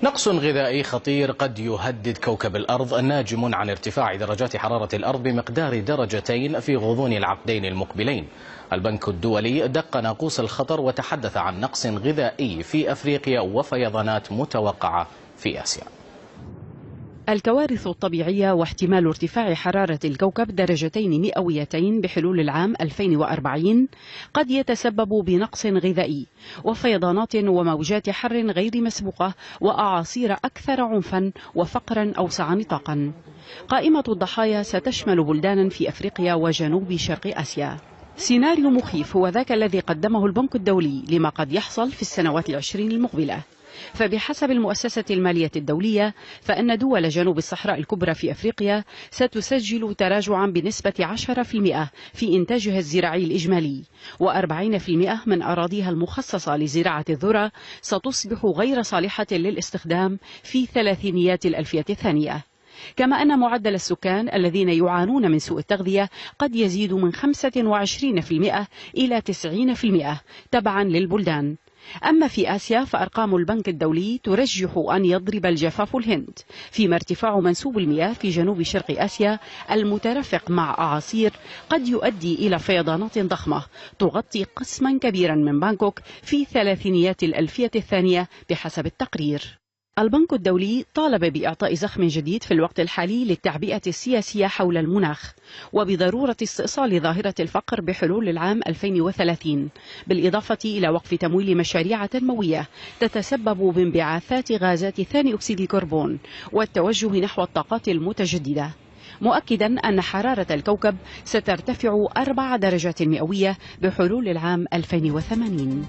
نقص غذائي خطير قد يهدد كوكب الأرض ناجم عن ارتفاع درجات حرارة الأرض بمقدار درجتين في غضون العقدين المقبلين. البنك الدولي دق ناقوس الخطر وتحدث عن نقص غذائي في أفريقيا وفيضانات متوقعة في آسيا. الكوارث الطبيعية واحتمال ارتفاع حرارة الكوكب درجتين مئويتين بحلول العام 2040 قد يتسبب بنقص غذائي وفيضانات وموجات حر غير مسبوقة وأعاصير أكثر عنفا وفقرا أوسع نطاقا. قائمة الضحايا ستشمل بلدانا في أفريقيا وجنوب شرق آسيا. سيناريو مخيف هو ذاك الذي قدمه البنك الدولي لما قد يحصل في السنوات العشرين المقبلة. فبحسب المؤسسة المالية الدولية فإن دول جنوب الصحراء الكبرى في أفريقيا ستسجل تراجعا بنسبة 10% في إنتاجها الزراعي الإجمالي، و40% من أراضيها المخصصة لزراعة الذرة ستصبح غير صالحة للاستخدام في ثلاثينيات الألفية الثانية. كما أن معدل السكان الذين يعانون من سوء التغذية قد يزيد من 25% إلى 90% تبعا للبلدان. أما في آسيا فأرقام البنك الدولي ترجح أن يضرب الجفاف الهند، فيما ارتفاع منسوب المياه في جنوب شرق آسيا المترافق مع أعاصير قد يؤدي إلى فيضانات ضخمة تغطي قسما كبيرا من بانكوك في ثلاثينيات الألفية الثانية بحسب التقرير. البنك الدولي طالب بإعطاء زخم جديد في الوقت الحالي للتعبئة السياسية حول المناخ وبضرورة استئصال ظاهرة الفقر بحلول العام 2030، بالإضافة إلى وقف تمويل مشاريع تنموية تتسبب بانبعاثات غازات ثاني أكسيد الكربون والتوجه نحو الطاقات المتجددة، مؤكدا أن حرارة الكوكب سترتفع 4 درجات مئوية بحلول العام 2080.